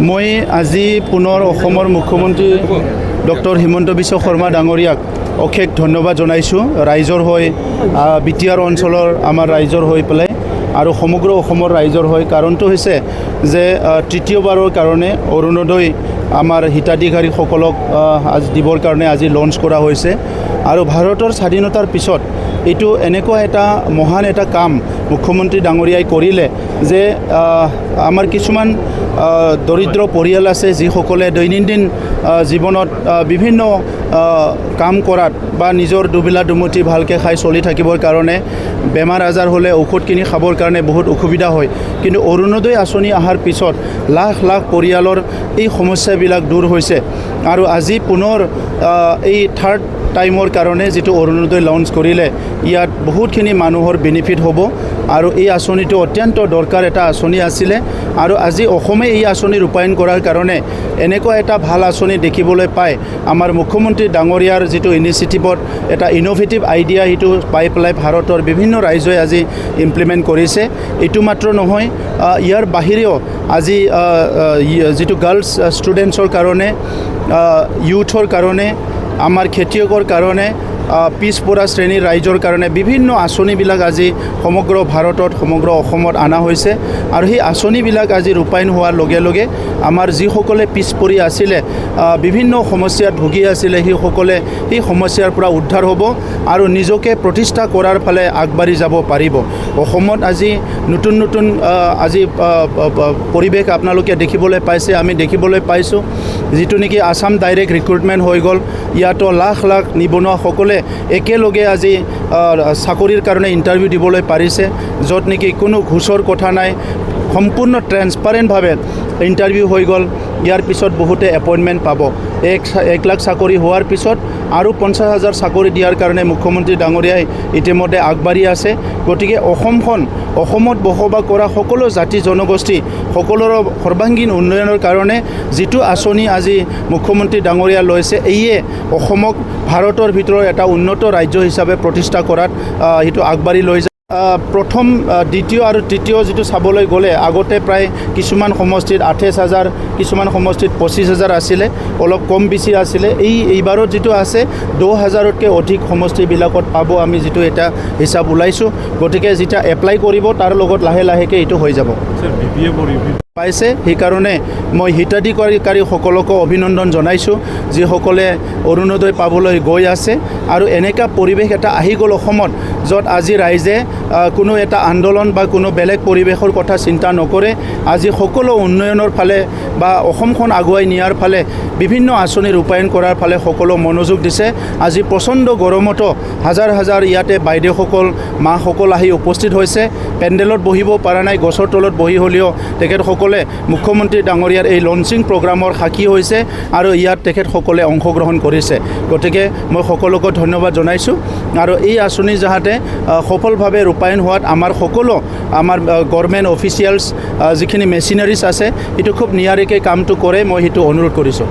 মই আজি পুনৰ অসমৰ মুখ্যমন্ত্ৰী ডক্টৰ হিমন্ত বিশ্ব শৰ্মা ডাঙৰীয়াক অশেষ ধন্যবাদ জনাইছোঁ ৰাইজৰ হৈ বিটিআৰ অঞ্চলৰ আমাৰ ৰাইজৰ হৈ পেলাই আৰু সমগ্ৰ অসমৰ ৰাইজৰ হৈ কাৰণটো হৈছে যে তৃতীয়বাৰৰ কাৰণে অৰুণোদয় আমাৰ হিতাধিকাৰীসকলক আজি দিবৰ কাৰণে আজি লঞ্চ কৰা হৈছে আৰু ভাৰতৰ স্বাধীনতাৰ পিছত এইটো এনেকুৱা এটা মহান এটা কাম মুখ্যমন্ত্ৰী ডাঙৰীয়াই কৰিলে যে আমাৰ কিছুমান দৰিদ্ৰ পৰিয়াল আছে যিসকলে দৈনন্দিন জীৱনত বিভিন্ন কাম কৰাত বা নিজৰ দুবেলা দুমুঠি ভালকৈ খাই চলি থাকিবৰ কাৰণে বেমাৰ আজাৰ হ'লে ঔষধ কিনি খাবৰ কাৰণে বহুত অসুবিধা হয় কিন্তু অৰুণোদয় আঁচনি অহাৰ পিছত লাখ লাখ পৰিয়ালৰ এই সমস্যাবিলাক দূৰ হৈছে আৰু আজি পুনৰ এই থাৰ্ড টাইমৰ কাৰণে যিটো অৰুণোদয় লঞ্চ কৰিলে ইয়াত বহুতখিনি মানুহৰ বেনিফিট হ'ব আৰু এই আঁচনিটো অত্যন্ত দৰকাৰ এটা আঁচনি আছিলে আৰু আজি অসমে এই আঁচনি ৰূপায়ণ কৰাৰ কাৰণে এনেকুৱা এটা ভাল আঁচনি দেখিবলৈ পায় আমাৰ মুখ্যমন্ত্ৰী ডাঙৰীয়াৰ যিটো ইনিচিয়েটিভত এটা ইনোভেটিভ আইডিয়া সেইটো পাই পেলাই ভাৰতৰ বিভিন্ন ৰাজ্যই আজি ইমপ্লিমেণ্ট কৰিছে এইটো মাত্ৰ নহয় ইয়াৰ বাহিৰেও আজি যিটো গাৰ্লছ ষ্টুডেণ্টছৰ কাৰণে ইউথৰ কাৰণে আমাৰ খেতিয়কৰ কাৰণে পিছপৰা শ্ৰেণীৰ ৰাইজৰ কাৰণে বিভিন্ন আঁচনিবিলাক আজি সমগ্ৰ ভাৰতত সমগ্ৰ অসমত অনা হৈছে আৰু সেই আঁচনিবিলাক আজি ৰূপায়ণ হোৱাৰ লগে লগে আমাৰ যিসকলে পিছ পৰি আছিলে বিভিন্ন সমস্যাত ভুগি আছিলে সেইসকলে সেই সমস্যাৰ পৰা উদ্ধাৰ হ'ব আৰু নিজকে প্ৰতিষ্ঠা কৰাৰ ফালে আগবাঢ়ি যাব পাৰিব অসমত আজি নতুন নতুন আজি পৰিৱেশ আপোনালোকে দেখিবলৈ পাইছে আমি দেখিবলৈ পাইছোঁ যিটো নেকি আসাম ডাইৰেক্ট ৰিক্ৰুটমেণ্ট হৈ গ'ল ইয়াতো লাখ লাখ নিবনুৱাসকলে একেলগে আজি চাকৰিৰ কাৰণে ইণ্টাৰভিউ দিবলৈ পাৰিছে য'ত নেকি কোনো ঘুচৰ কথা নাই সম্পূৰ্ণ ট্ৰেন্সপাৰেণ্টভাৱে ইণ্টাৰভিউ হৈ গ'ল ইয়াৰ পিছত বহুতে এপইণ্টমেণ্ট পাব 1 লাখ চাকৰি হোৱাৰ পিছত আৰু 50,000 চাকৰি দিয়াৰ কাৰণে মুখ্যমন্ত্ৰী ডাঙৰীয়াই ইতিমধ্যে আগবাঢ়ি আছে গতিকে অসমত বসবাস কৰা সকলো জাতি জনগোষ্ঠী সকলোৰে সৰ্বাংগীন উন্নয়নৰ কাৰণে যিটো আঁচনি আজি মুখ্যমন্ত্ৰী ডাঙৰীয়া লৈছে এইয়ে অসমক ভাৰতৰ ভিতৰত এটা উন্নত ৰাজ্য হিচাপে প্ৰতিষ্ঠা কৰাত সেইটো আগবাঢ়ি লৈ যায় প্ৰথম দ্বিতীয় আৰু তৃতীয় যিটো চাবলৈ গ'লে আগতে প্ৰায় কিছুমান সমষ্টিত 28,000 কিছুমান সমষ্টিত 25,000 আছিলে অলপ কম বেছি আছিলে এইবাৰত যিটো আছে 10,000তকৈ অধিক সমষ্টিবিলাকত পাব আমি যিটো এটা হিচাপ ওলাইছোঁ গতিকে যেতিয়া এপ্লাই কৰিব তাৰ লগত লাহে লাহেকৈ এইটো হৈ যাব পাইছে সেইকাৰণে মই হিতাধিকাৰীসকলকো অভিনন্দন জনাইছোঁ যিসকলে অৰুণোদয় পাবলৈ গৈ আছে আৰু এনেকুৱা পৰিৱেশ এটা আহি গ'ল অসমত য'ত আজি ৰাইজে কোনো এটা আন্দোলন বা কোনো বেলেগ পৰিৱেশৰ কথা চিন্তা নকৰে আজি সকলো উন্নয়নৰ ফালে বা অসমখন আগুৱাই নিয়াৰ ফালে বিভিন্ন আঁচনি ৰূপায়ণ কৰাৰ ফালে সকলো মনোযোগ দিছে আজি প্ৰচণ্ড গৰমতো হাজাৰ হাজাৰ ইয়াতে বাইদেউসকল মাসকল আহি উপস্থিত হৈছে পেণ্ডেলত বহিব পৰা নাই গছৰ তলত বহি হ'লেও তেখেতসকলে মুখ্যমন্ত্ৰী ডাঙৰীয়াৰ এই লঞ্চিং প্ৰগ্ৰামৰ সাক্ষী হৈছে আৰু ইয়াত তেখেতসকলে অংশগ্ৰহণ কৰিছে গতিকে মই সকলোকে ধন্যবাদ জনাইছোঁ আৰু এই আঁচনি যাতে সফলভাৱে ৰূপায়ণ হোৱাত আমাৰ সকলো আমাৰ গভৰ্ণমেণ্ট অফিচিয়েলছ যিখিনি মেচিনাৰিজ আছে সেইটো খুব নিয়াৰিকৈ কামটো কৰে মই সেইটো অনুৰোধ কৰিছোঁ